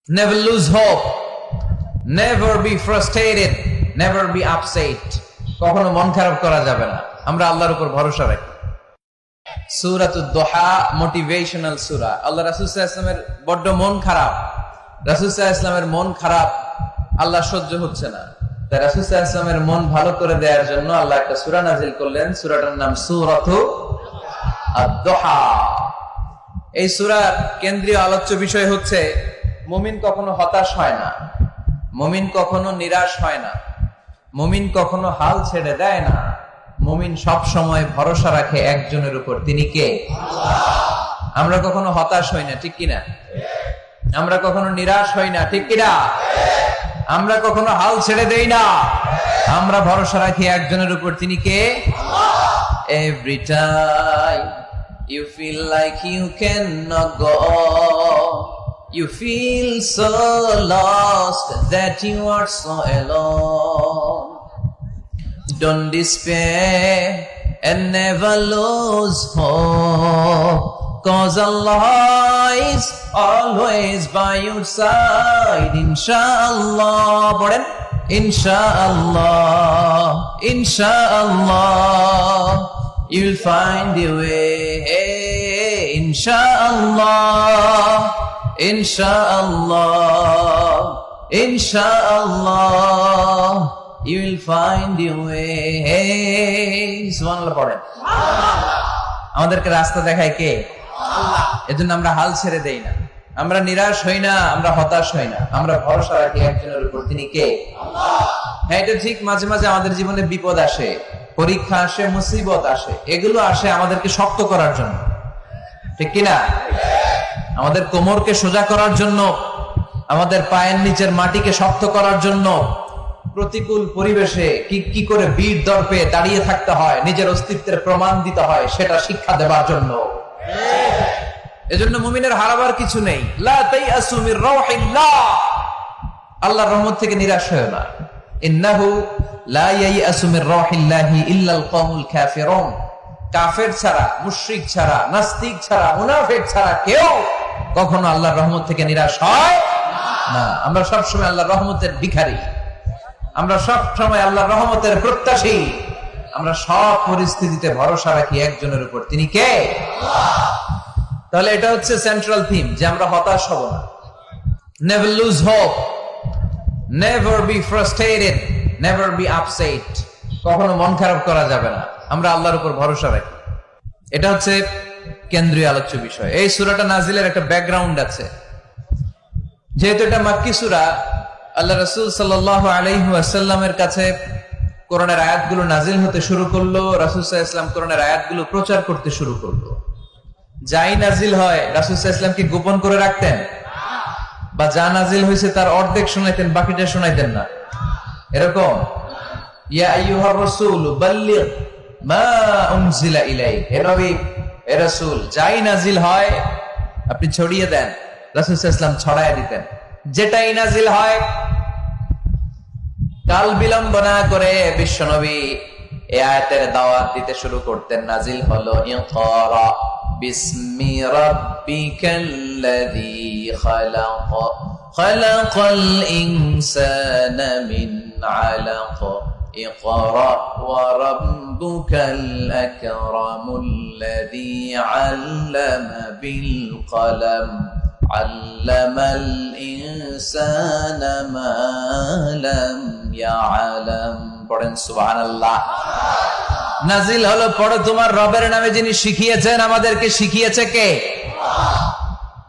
Never lose hope. Never be frustrated. Never be upset. কখনো মন খারাপ করা যাবে না। আমরা আল্লাহর উপর ভরসা রাখি। সূরাতুদ দুহা মোটিভেশনাল সূরা। আল্লাহ রাসূল সাল্লাল্লাহু আলাইহি ওয়াসাল্লামের বড্ড মন খারাপ। রাসূল সাল্লাল্লাহু আলাইহি ওয়াসাল্লামের মন খারাপ আল্লাহ সহ্য হচ্ছে না। তাই রাসূল সাল্লাল্লাহু আলাইহি ওয়াসাল্লামের মন ভালো করে দেওয়ার জন্য আল্লাহ একটা সূরা নাযিল করলেন। সূরাটার নাম সূরাতুদ দুহা। এই সূরার কেন্দ্রীয় আলোচ্য বিষয় হচ্ছে মুমিন কখনো হতাশ হয় না, মুমিন কখনো নিরাশ হয় না, মুমিন কখনো হাল ছেড়ে দেয় না। মুমিন সব সময় ভরসা রাখে একজনের উপর, তিনি কে? আল্লাহ। আমরা কখনো হতাশ হই না, ঠিক কিনা? আমরা কখনো নিরাশ হই না, ঠিক কিনা? আমরা কখনো হাল ছেড়ে দেই না, আমরা ভরসা রাখি একজনের উপর, তিনি কে? আল্লাহ। Every time you feel like you cannot go, you feel so lost that you are so alone. Don't despair and never lose hope, 'cause Allah is always by your side. Inshallah, পড়েন, Inshallah, Inshallah, you'll find your way. Inshallah, Inshallah, Inshallah, you will find your way. সুবহানাল্লাহ পড়েন। আমাদেরকে রাস্তা দেখায় কে? আল্লাহ। এজন্য আমরা হাল ছেড়ে দেই না, আমরা নিরাশ হই না, আমরা হতাশ হই না, আমরা ভরসা রাখি একজনের উপর, তিনি কে? আল্লাহ। হ্যাঁ, এটা ঠিক, মাঝে মাঝে আমাদের জীবনে বিপদ আসে, পরীক্ষা আসে, মুসিবত আসে, এগুলো আসে আমাদেরকে শক্ত করার জন্য, ঠিক কিনা? আমাদের কোমরকে সোজা করার জন্য, আমাদের পায়ের নিচের মাটিকে শক্ত করার জন্য। প্রতিকূল পরিবেশে কি করে বীর দর্পে দাঁড়িয়ে থাকতে হয়, নিজের অস্তিত্বের প্রমাণ দিতে হয়, সেটা শিক্ষা দেবার জন্য। এজন্য মুমিনের হারাবার কিছু নেই। লা তাইয়াসু মির রাউহিল্লাহ, আল্লাহর রহমত থেকে নিরাশ হয়ো না। ইন্নাহু লা ইয়াইয়াসু মির রাউহিল্লাহি ইল্লাল কওমুল কাফিরুন, কাফের ছাড়া, মুশরিক ছাড়া, নাস্তিক ছাড়া, মুনাফিক ছাড়া কেউ কখনো আল্লাহর রহমত থেকে নিরাশ হয় না। আমরা সব সময় আল্লাহর রহমতের ভিখারি, আমরা সব সময় আল্লাহর রহমতের প্রত্যাশী, আমরা সব পরিস্থিতিতে ভরসা রাখি একজনের উপর, তিনি কে? আল্লাহ। তাহলে এটা হচ্ছে সেন্ট্রাল থিম, যে আমরা হতাশ হব না। Never lose hope, never be frustrated, never be upset, কখনো মন খারাপ করা যাবে না, আমরা আল্লাহর উপর ভরসা রাখি। এটা হচ্ছে কেন্দ্রীয় আলোচ্য বিষয়। এই সূরাটা নাজিলের একটা ব্যাকগ্রাউন্ড আছে। যেহেতু এটা মাক্কি সূরা, আল্লাহ রাসূল সাল্লাল্লাহু আলাইহি ওয়াসাল্লামের কাছে কোরআনের আয়াতগুলো নাজিল হতে শুরু করলো, রাসূল সাল্লাল্লাহু আলাইহি ওয়াসাল্লাম কোরআনের আয়াতগুলো প্রচার করতে শুরু করলো। যাই নাজিল হয় রাসূল সাল্লাল্লাহু আলাইহি ওয়াসাল্লাম কি গোপন করে রাখতেন? বা যা নাজিল হয়েছে তার অর্ধেক শোনাইতেন, বাকিটা শোনাইতেন না? এরকম? ইয়া আইয়ুহার রাসূল বাল্লিগ মা উনজিলা ইলাইক, হে নবী, হে রাসূল, যাই নাজিল হয় আপনি ছড়িয়ে দেন। রাসূল সাল্লাল্লাহু আলাইহি ওয়াসাল্লাম ছড়ায় দিতেন, যেটাই নাজিল হয়। কাল বিলম্ব না করে বিশ্বনবী এই আয়াতের দাওয়াত দিতে শুরু করতেন। নাজিল হলো ইকরা বিসমি রাব্বিকাল্লাযী খালাক, খালাকাল ইনসানা মিন আলাক, ইকরা ওয়া রাব্বুকাল আকরামুল্লাযী আল্লামা বিল কলম, আল্লামাল ইনসানা মা লাম ইয়ালাম। পড়েন সুবহানাল্লাহ। নাজিল হলো পড়ো তোমার রবের নামে, যিনি শিখিয়েছেন। আমাদেরকে শিখিয়েছে কে? আল্লাহ।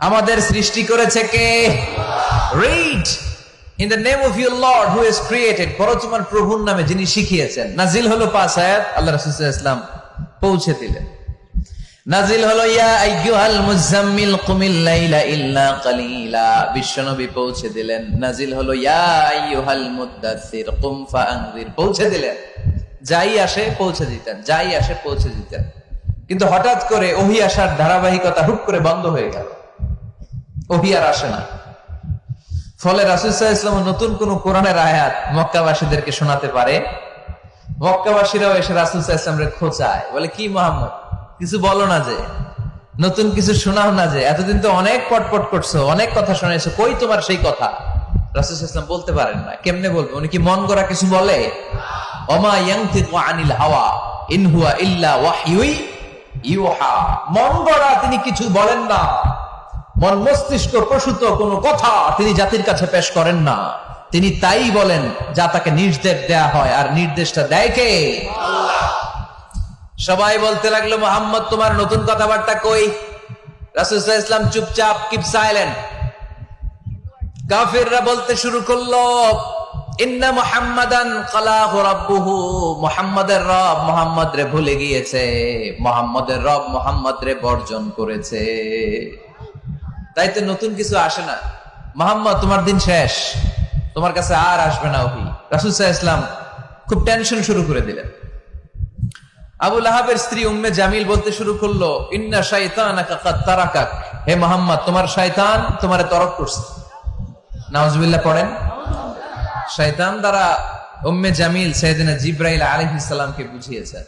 আমাদের সৃষ্টি করেছে কে? আল্লাহ। Read in the name of your lord who has created, পড়ো তোমার প্রভুর নামে, যিনি শিখিয়েছেন। নাজিল হলো 5 আয়াত, আল্লাহ রাসূল সাল্লাল্লাহু আলাইহি ওয়াসাল্লাম পৌঁছে দিলেন। নাজিল হলো ইয়া আইয়ুহাল মুজাম্মিল কুমিল লাইলা ইল্লা কালিলা, বিশ্বনবী পৌঁছে দিলেন। নাজিল হলো ইয়া আইয়ুহাল মুদ্দাসসির কুম ফাআনজির, পৌঁছে দিলেন। যাই আসে পৌঁছে দিতেন, যাই আসে পৌঁছে দিতেন। কিন্তু হঠাৎ করে ওহী আসার ধারাবাহিকতা হুট করে বন্ধ হয়ে গেল, ওহী আর আসে না। ফলে রাসূল সাল্লাল্লাহু আলাইহি ওয়াসাল্লাম নতুন কোন কোরআনের আয়াত মক্কাবাসীদেরকে শোনাতে পারে। মক্কাবাসীরাও এসে রাসূল সাল্লাল্লাহু আলাইহি ওয়াসাল্লামকে খোঁচায়, বলে কি মুহাম্মদ, কিছু বলো না যে? নতুন কিছু শোনাও না, যে এতদিন তো অনেক পটপট করছো, অনেক কথা শোনাইছো, কই তোমার সেই কথা? রাসূল সাল্লাল্লাহু আলাইহি ওয়াসাল্লাম বলতে পারেন না। কেমনে বলবে? উনি কি মন গড়া কিছু বলে? ওমা ইয়ানতিকু আনিল হাওয়া ইন হুয়া ইল্লা ওয়াহয়ুই ইউহা। মন গড়া তিনি কিছু বলেন না, মন মস্তিষ্ক প্রসূত কোনো কথা তিনি জাতির কাছে পেশ করেন না। তিনি তাই বলেন যা তাকে নির্দেশ দেয়া হয়, আর নির্দেশটা দেয় কে? আল্লাহ। সবাই বলতে লাগলো, মুহাম্মদ তোমার নতুন কথাবার্তা কই? রাসূল সাল্লাল্লাহু আলাইহি ওয়াসাল্লাম চুপচাপ, কিপ সাইলেন্ট। কাফিররা বলতে শুরু করলো, ইন্না মুহাম্মাদান খালাহু রাব্বুহু, মুহাম্মাদের রব মুহাম্মদ রে ভুলে গিয়েছে, মুহাম্মাদের রব মুহাম্মদ রে বর্জন করেছে। তাই তো নতুন কিছু আসে না। মুহাম্মদ তোমার দিন শেষ, তোমার কাছে আর আসবে না ওহী। রাসূল সাল্লাল্লাহু আলাইহি ওয়াসাল্লাম খুব টেনশন শুরু করে দিলেন। আবু লাহাবের স্ত্রী উম্মে জামিল বলতে শুরু করলো, ইন্না শাইতানাকা কাদ তারাকাক, হে মুহাম্মদ তোমার শয়তান তোমারে তরক করছে। নাউজুবিল্লাহ পড়েন। শয়তান দ্বারা উম্মে জামিল সাইয়েদনা জিবরাইল আলাইহিস সালামকে বুঝিয়েছেন।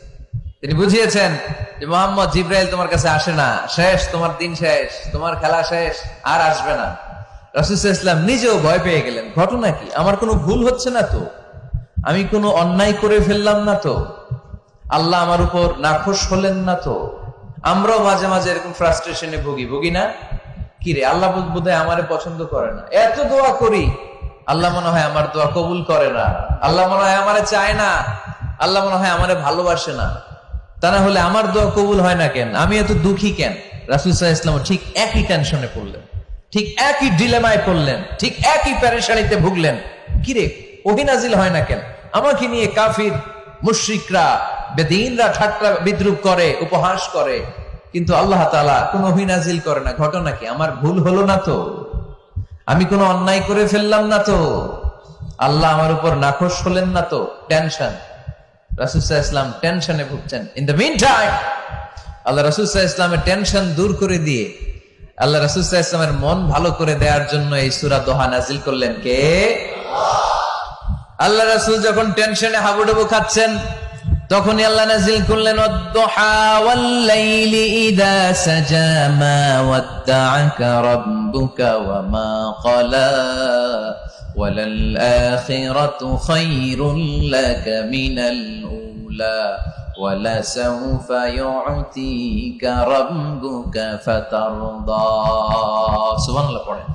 তিনি বুঝিয়েছেন যে মুহাম্মদ, জিবরাইল তোমার কাছে আসে না, শেষ, তোমার দিন শেষ, তোমার খেলা শেষ, আর আসবে না। রাসূল সাল্লাল্লাহু আলাইহি ওয়াসাল্লাম নিজেও ভয় পেয়ে গেলেন। ঘটনা কি? আমার কোনো ভুল হচ্ছে না তো? আমি কোনো অন্যায় করে ফেললাম না তো? আল্লাহ আমার উপর নাখোশ হলেন না তো? আমরাও মাঝে মাঝে এরকম ফ্রাস্ট্রেশনে ভুগি না? কিরে, আল্লাহ বোধহয় আমারে পছন্দ করে না, এত দোয়া করি, আল্লাহ মনে হয় আমার দোয়া কবুল করে না, আল্লাহ মনে হয় আমারে চায় না, আল্লাহ মনে হয় আমারে ভালোবাসে না। তা না হলে আমার দোয়া কবুল হয় না কেন? আমি এত দুঃখী কেন? রাসূল সাল্লাল্লাহু আলাইহি ওয়াসাল্লাম ঠিক একই টেনশনে পড়লেন, ঠিক একই ডিলেমায় পড়লেন, ঠিক একই পেরেশানিতে ভুগলেন। কিরে, ওহী নাজিল হয় না কেন? আমাকে নিয়ে কাফির মুশরিকরা বেদিনরা ঠাট্টা বিদ্রুপ করে, উপহাস করে, কিন্তু আল্লাহ তাআলা কোন ওহী নাজিল করে না। ঘটনা কি? আমার ভুল হলো না তো? আমি কোনো অন্যায় করে ফেললাম না তো? আল্লাহ আমার উপর নাখোশ হলেন না তো? টেনশন। রাসূল সাল্লাল্লাহু আলাইহি ওয়াসাল্লাম টেনশনে ভুগছেন। ইন দ্য মিন টাইম আল্লাহ রাসূল সাল্লাল্লাহু আলাইহি ওয়াসাল্লামের টেনশন দূর করে দিয়ে, আল্লাহ রাসূল সাল্লাল্লাহু আলাইহি ওয়াসাল্লামের মন ভালো করে দেওয়ার জন্য এই সূরা দোহা নাজিল করলেন কে? আল্লাহ রাসূল যখন টেনশনে হাবুডুবু খাচ্ছেন, তখনই আল্লাহ নাজিল করলেন, ওয়াদ-দুহা ওয়াল-লাইলি ইযা সাজা মা ওয়াদ্দা'আকা রাব্বুকা ওয়া মা ক্বালা ওয়ালাল আখিরাতু খায়রুল লাকা মিনাল উলা ওয়ালাসাউফা ইউ'তিকা রাব্বুকা ফাতারদা। সুবহানাল্লাহ পড়েন।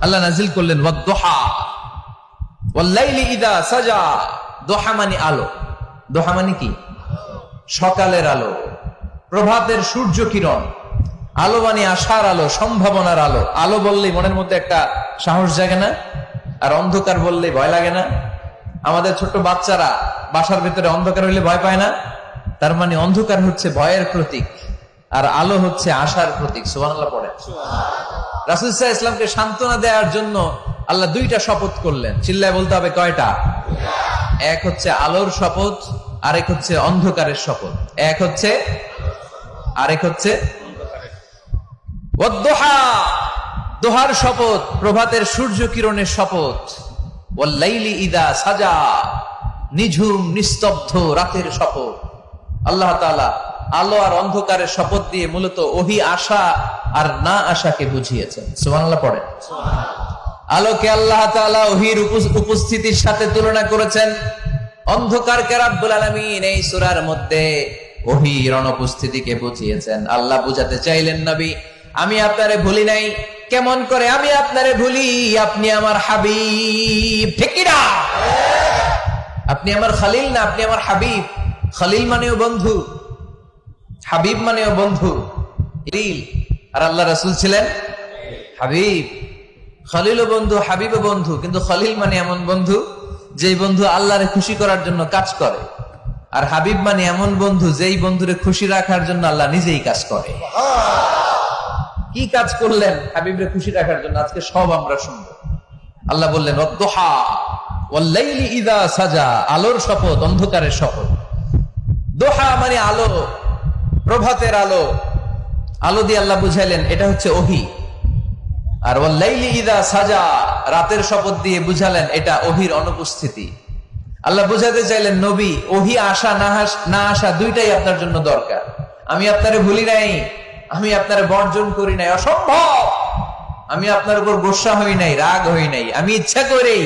আল্লাহ নাজিল করলেন ওয়াদ-দুহা ওয়াল-লাইলি ইযা সাজা। দোহা মানে আলো। দোহা মানে কি? সকালের আলো, প্রভাতের সূর্য কিরণ। আলো মানে আশার আলো, সম্ভাবনার আলো। আলো বললেই মনের মধ্যে একটা সাহস জাগে না? আর অন্ধকার বললেই ভয় লাগে না? আমাদের ছোট্ট বাচ্চারা বাসার ভিতরে অন্ধকার হইলে ভয় পায় না? তার মানে অন্ধকার হচ্ছে ভয়ের প্রতীক, আর আলো হচ্ছে আশার প্রতীক। সুবহানাল্লাহ পড়ে। রাসূল সাল্লাল্লাহু আলাইহি ওয়াসাল্লামকে সান্ত্বনা দেওয়ার জন্য আল্লাহ দুইটা শপথ করলেন। চিল্লায় বলতে হবে কয়টা? এক হচ্ছে আলোর শপথ, আরেক হচ্ছে অন্ধকারের শপথ। এক হচ্ছে, আরেক হচ্ছে ওয়াদ-দুহা, দোহার শপথ, প্রভাতের সূর্য কিরণের শপথ। ওয়াল-লাইলি ইযা সাজা, নিঝুম নিস্তব্ধ রাতের শপথ। আল্লাহ তাআলা আলো আর অন্ধকারের শপথ দিয়ে মূলত ওহী আশা আর না আশাকে বুঝিয়েছেন। সুবহানাল্লাহ পড়ে। আলোকে আল্লাহ তাআলা ওহীর উপস্থিতির সাথে তুলনা করেছেন, অন্ধকারকে রব্বুল আলামিন এই সূরার মধ্যে ওহীর অনুপস্থিতিকে বুঝিয়েছেন। আল্লাহ বুঝাতে চাইলেন, নবী আমি আপনারে ভুলি নাই। কেমন করে আমি আপনারে ভুলি? আপনি আমার হাবিব, ঠিক কি না? আপনি আমার খলিল না, আপনি আমার হাবিব। খলিল মানেও বন্ধু, হাবিব মানেও বন্ধু। আর আল্লাহ রাসূল ছিলেন হাবিব। খলিলও বন্ধু, হাবিবও বন্ধু, কিন্তু খলিল মানে এমন বন্ধু যেই বন্ধু আল্লাহরে খুশি করার জন্য কাজ করে, আর হাবিব মানে এমন বন্ধু যেই বন্ধুরে খুশি রাখার জন্য আল্লাহ নিজেই কাজ করে। কি কাজ করলেন হাবিবরে খুশি রাখার জন্য? আজকে সব আমরা শুনবো। আল্লাহ বললেন ওয়াদ-দুহা ওয়াল-লাইলি ইযা সাজা, আলোর শপথ, অন্ধকারের শপথ। দোহা মানে আলো, প্রভাতের আলো। আলো দিয়ে আল্লাহ বুঝাইলেন এটা হচ্ছে ওহী। আর ওয়াল-লাইলি ইযা সাজা, রাতের শপথ দিয়ে বুঝালেন এটা ওহীর অনুপস্থিতি। আল্লাহ বুঝাতে চাইলেন, নবী ওহী আসা না আসা দুইটাই আপনার জন্য দরকার। আমি আপনারে ভুলি নাই, আমি আপনার বর্জন করি নাই, অসম্ভব। আমি আপনার উপর গোসা হই নাই, রাগ হই নাই। আমি ইচ্ছা করে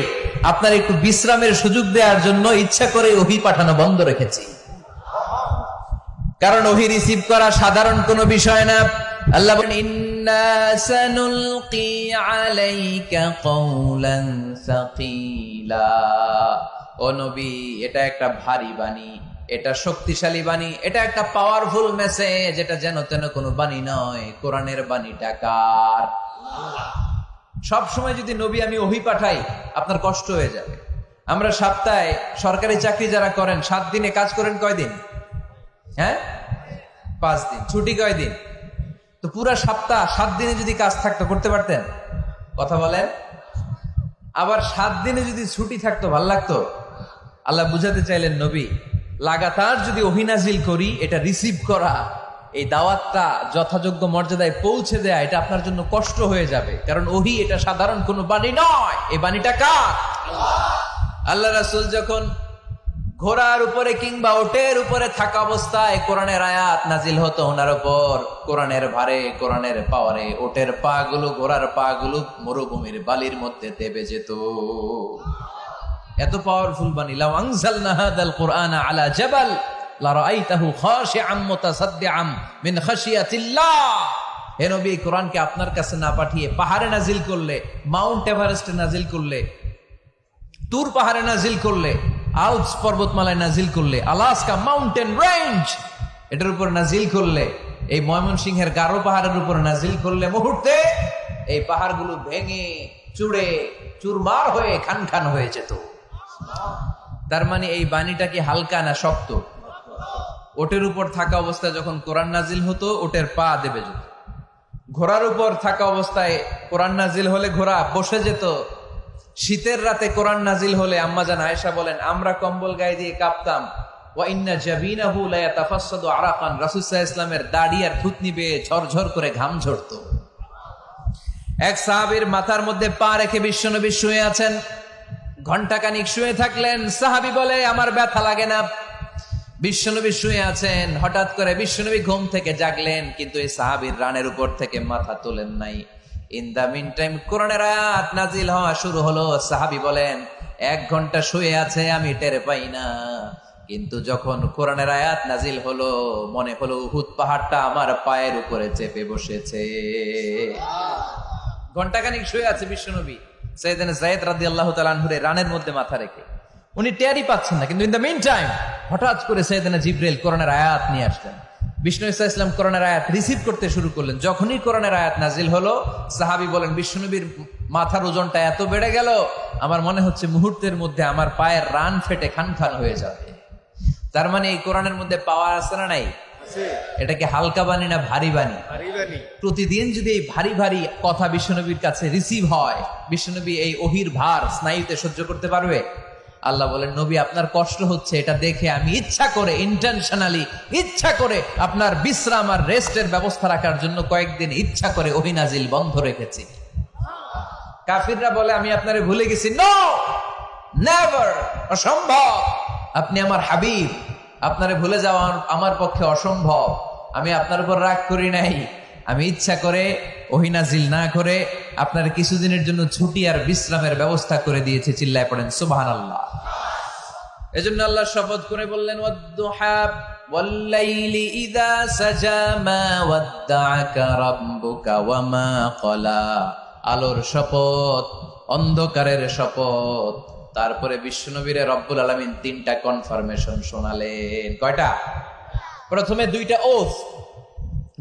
আপনার একটু বিশ্রামের সুযোগ দেওয়ার জন্য ইচ্ছা করে ওহী পাঠানো বন্ধ রেখেছি, কারণ ওহী রিসিভ করা সাধারণ কোনো বিষয় না। আল্লাহ বলেন, ইন্না সানুলকি আলাইকা কওলান সাকিলা। ও নবী, এটা একটা ভারী বাণী, এটা শক্তিশালী বাণী, এটা একটা পাওয়ারফুল মেসেজ। এটা যেন তেন কোনো বাণী নয়, কোরআনের বাণীটা কার? সব সময় যদি নবী আমি ওহী পাঠাই, আপনার কষ্ট হয়ে যাবে। আমরা সপ্তাহে সরকারি চাকরি যারা করেন 7 দিনে কাজ করেন কয়দিন? হ্যাঁ, 5 দিন। ছুটি কয়দিন? তো পুরা সপ্তাহ 7 দিনে যদি কাজ থাকতো, করতে পারতেন? কথা বলেন। আবার 7 দিনে যদি ছুটি থাকতো, ভাল লাগতো? আল্লাহ বুঝাতে চাইলেন, নবী লাগাতার যদি ওহী নাজিল করি, এটা রিসিভ করা, এই দাওয়াতটা যথাযোগ্য মর্যাদায় পৌঁছে দেয়া, এটা আপনার জন্য কষ্ট হয়ে যাবে। কারণ ওহী এটা সাধারণ কোনো বাণী নয়, এই বাণীটা কার? আল্লাহ রাসূল যখন ঘোড়ার উপরে কিংবা ওটের উপরে থাকা অবস্থায় কোরআনের আয়াত নাজিল হতো ওনার উপর, কোরআনের ভারে, কোরআনের পাওয়ারে ওটের পা গুলো, ঘোড়ার পা গুলো মরুভূমির বালির মধ্যে দেবে যেত। এত পাওয়ারফুল বাণী। লাউ আনজালনা হাদাল কুরআনা আলা জাবাল লারাআইতাহু খাশিআম মুতাসাদ্দিআম মিন খাশিয়াতিল্লাহ। হে নবী, কোরআনকে আপনার কাছে না পাঠিয়ে পাহাড়ে নাজিল করলে, মাউন্ট এভারেস্টে নাজিল করলে, তুর পাহাড়ে নাজিল করলে, আল্পস পর্বতমালায় নাজিল করলে, আলাস্কা মাউন্টেন রেঞ্জ এটার উপর নাজিল করলে, এই ময়মনসিংহের গারো পাহাড়ের উপর নাজিল করলে, মুহূর্তে এই পাহাড়গুলো ভেঙে চুড়ে চুরমার হয়ে খান খান হয়ে যেত। তার মানে এই বাণীটা কি হালকা না শক্ত? ওটের উপর থাকা অবস্থায় যখন কোরআন নাজিল হতো, ওটের পা দেবে যেত। ঘোড়ার উপর থাকা অবস্থায় কোরআন নাজিল হলে ঘোড়া বসে যেত। শীতের রাতে কোরআন নাজিল হলে আম্মাজান আয়েশা বলেন, আমরা কম্বল গায়ে দিয়ে কাঁপতাম। ওয়া ইন্না জাবিনাহু লা ইয়াতাফাসসাদু আরাকান। রাসূল সাল্লাল্লাহু আলাইহি ওয়াসাল্লামের দাড়ি আর থুতনি বেয়ে ঝরঝর করে ঘাম ঝরতো। এক সাহাবীর মাথার মধ্যে পা রেখে বিশ্বনবী শুয়ে আছেন, ঘন্টাখানিক শুয়ে থাকলেন। সাহাবী বলে, আমার ব্যথা লাগে না। বিশ্বনবী শুয়ে আছেন, হঠাৎ করে বিশ্বনবী ঘুম থেকে জাগলেন, কিন্তু এই সাহাবীর রানের উপর থেকে মাথা তোলেন নাই। ইন দা মিন টাইম কোরআনের আয়াত নাজিল হওয়া শুরু হলো। সাহাবী বলেন, 1 ঘন্টা শুয়ে আছে, আমি টের পাই না। কিন্তু যখন কোরআনের আয়াত নাজিল হলো, মনে হলো উহুদ পাহাড়টা আমার পায়ের উপরে চেপে বসেছে। ঘন্টাখানিক শুয়ে আছে বিশ্বনবী। সাইয়েদনা যায়েদ রাদিয়াল্লাহু তাআলা আনহু রানের মধ্যে মাথা রেখে, উনি টেরই পাচ্ছেন না। কিন্তু ইন দ্য মিন টাইম হঠাৎ করে সাইয়েদনা জিবরাইল কোরআনের আয়াত নিয়ে আসলেন। বিষ্ণু ইসা ইসলাম কোরআনের আয়াত রিসিভ করতে শুরু করলেন। যখনই কোরআনের আয়াত নাজিল হলো, সাহাবী বলেন, বিশ্বনবীর মাথার ওজনটা এত বেড়ে গেল, আমার মনে হচ্ছে মুহূর্তের মধ্যে আমার পায়ের রান ফেটে খান খান হয়ে যাবে। তার মানে এই কোরআনের মধ্যে পাওয়ার আছে না নাই? এটাকে হালকা বাণী না ভারী বাণী? প্রতিদিন যদি এই ভারী ভারী কথা বিশ্বনবীর কাছে রিসিভ হয়, বিশ্বনবী এই ওহীর ভার স্নায়ুতে সহ্য করতে পারবে? আল্লাহ বলেন, নবী আপনার কষ্ট হচ্ছে, এটা দেখে আমি ইচ্ছা করে, ইন্টেনশনালি ইচ্ছা করে আপনার বিশ্রাম আর রেস্টের ব্যবস্থা রাখার জন্য কয়েকদিন ইচ্ছা করে ওহী নাজিল বন্ধ রেখেছি। কাফিররা বলে, আমি আপনারে ভুলে গেছি। নো, নেভার, অসম্ভব। আপনি আমার হাবিব, আপনারে ভুলে যাওয়া আমার পক্ষে অসম্ভব। আমি আপনার উপর রাগ করি নাই, আমি ইচ্ছা করে ওহী নাজিল না করে আপনার কিছুদিনের জন্য ছুটি আর বিশ্রামের ব্যবস্থা করে দিয়েছি। চিল্লায় পড়েন সুবহানাল্লাহ। এজন্য আল্লাহ শপথ করে বললেন, ওয়াদ-দুহা ওয়াল-লাইলি ইযা সাজা মা ওয়াদ্দাআকা রাব্বুকা ওয়া মা ক্বালা। আলোর শপথ, অন্ধকারের শপথ। তারপরে বিশ্বনবীরে রব্বুল আলামিন 3টা কনফার্মেশন শোনালেন। কয়টা? প্রথমে 2টা ওথ,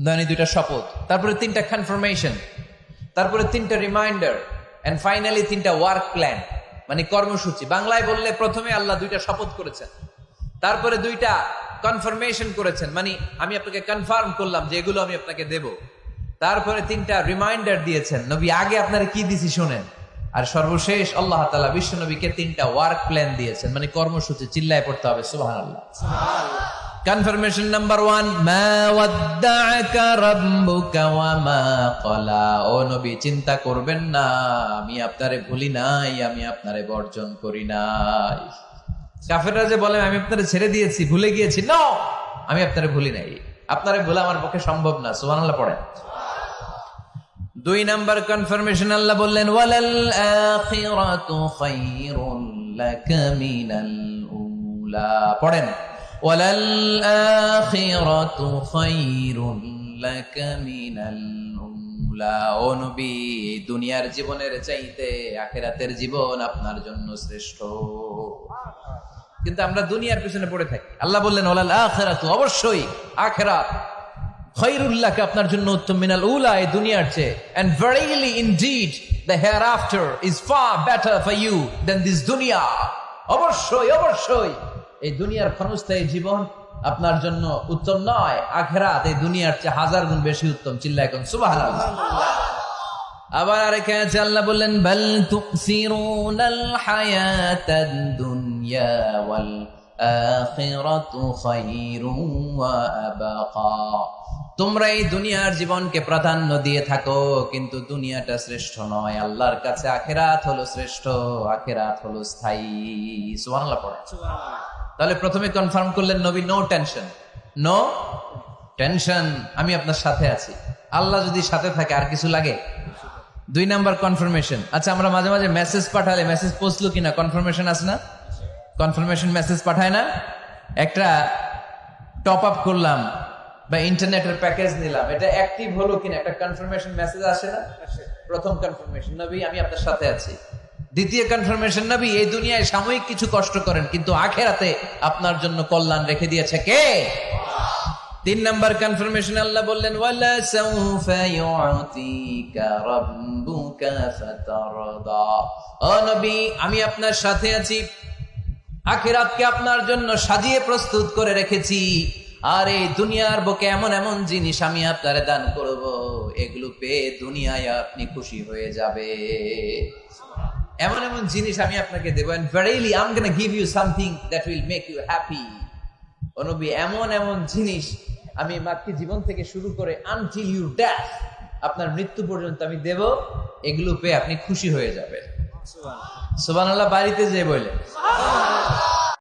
মানে 2টা শপথ, তারপরে 3টা কনফার্মেশন, তারপরে 3টা রিমাইন্ডার, এন্ড ফাইনালি 3টা ওয়ার্ক প্ল্যান, মানে কর্মসূচি। বাংলায় বললে প্রথমে আল্লাহ 2টা শপথ করেছেন, তারপরে 2টা কনফার্মেশন করেছেন, মানে আমি আপনাকে কনফার্ম করলাম যে এগুলো আমি আপনাকে দেব। তারপরে 3টা রিমাইন্ডার দিয়েছেন, নবী আগে আপনারা কি দিছি শোনেন। আর সর্বশেষ আল্লাহ তাআলা বিশ্ব নবীকে 3টা ওয়ার্ক প্ল্যান দিয়েছেন, মানে কর্মসূচি। চিল্লায় পড়তে হবে সুবহানাল্লাহ। কনফার্মেশন নাম্বার 1, মা ওয়াদ্দাআকা রাব্বুকা ওয়া মা ক্বালা। ও নবী, চিন্তা করবেন না, আমি আপনারে ভুলি নাই, আমি আপনারে বর্জন করি নাই। কাফেররা যে বলে আমি আপনারে ছেড়ে দিয়েছি, ভুলে গিয়েছি, নো, আমি আপনারে ভুলি নাই। আপনারে বলে আমার পক্ষে সম্ভব না। সুবহানাল্লাহ পড়েন। 2 নাম্বার কনফার্মেশন, আল্লাহ বললেন ওয়ালাল আখিরাতু খায়রুল লাকা মিনাল উলা। পড়েন ওয়ালাল আখিরাতু খায়রুল লাকা মিনাল উলা। ও নবী, দুনিয়ার জীবনের চাইতে আখিরাতের জীবন আপনার জন্য শ্রেষ্ঠ। কিন্তু আমরা দুনিয়ার পিছনে পড়ে থাকি। আল্লাহ বললেন ওয়ালাল আখিরাতু, অবশ্যই আখিরাত, খায়রুল লাকা, আপনার জন্য উত্তম, মিনাল উলা, এই দুনিয়ার চেয়ে, and verily indeed the hereafter is far better for you than this dunya. অবশ্যই অবশ্যই এই দুনিয়ার ক্ষণস্থায়ী জীবন আপনার জন্য উত্তম নয়, আখিরাত এই দুনিয়ার চেয়ে 1000 গুণ বেশি উত্তম। চিল্লায় কোন সুবহানাল্লাহ। আবার আরেক আয়াতে আল্লাহ বললেন বাল তুসিরুনাল হায়াতাদ দুনিয়া ওয়াল আখিরাতু খায়রুন ওয়া আবাকা। তোমরা এই দুনিয়ার জীবনকে প্রাধান্য দিয়ে থাকো, কিন্তু দুনিয়াটা শ্রেষ্ঠ নয়। আল্লাহর কাছে আখিরাত হলো শ্রেষ্ঠ, আখিরাত হলো স্থায়ী। সুবহানাল্লাহ পড়ে। তাহলে প্রথমে কনফার্ম করলেন নবী, নো টেনশন, নো টেনশন, আমি আপনার সাথে আছি। আল্লাহ যদি সাথে থাকে আর কিছু লাগে? 2 নাম্বার কনফার্মেশন। আচ্ছা, আমরা মাঝে মাঝে মেসেজ পাঠালে মেসেজ পৌঁছলো কিনা কনফার্মেশন আছে না? কনফার্মেশন মেসেজ পাঠায় না? একটা টপ আপ করলাম বা ইন্টারনেটের প্যাকেজ নিলাম, এটা অ্যাক্টিভ হলো কিনা একটা কনফার্মেশন মেসেজ আসে না? প্রথম কনফার্মেশন, নবী আমি আপনার সাথে আছি। দ্বিতীয় কনফার্মেশন, নবী এই দুনিয়ায় সাময়িক কিছু কষ্ট করেন, কিন্তু আখিরাতে আপনার জন্য কল্যাণ রেখে দিয়েছে কে? 3 নাম্বার কনফার্মেশন, আল্লাহ বললেন ওয়ালা সাউফা ইউতিকা রাব্বুকা ফাতারদা। ও নবী, আমি আপনার সাথে আছি, আখিরাতকে আপনার জন্য সাজিয়ে প্রস্তুত করে রেখেছি। আর এই দুনিয়ার বুকে এমন এমন জিনিস আমি আপনারে দান করব, এগুলো পেয়ে দুনিয়ায় আপনি খুশি হয়ে যাবে। এমন এমন জিনিস আমি আপনাকে দেব, and verily I'm going to give you something that will make you happy. ও নবী, এমন এমন জিনিস আমি মাতৃ জীবন থেকে শুরু করে until your death, আপনার মৃত্যু পর্যন্ত আমি দেব, এগুলো পেয়ে আপনি খুশি হয়ে যাবেন। সুবহানাল্লাহ। বাড়িতে যেয়ে বলে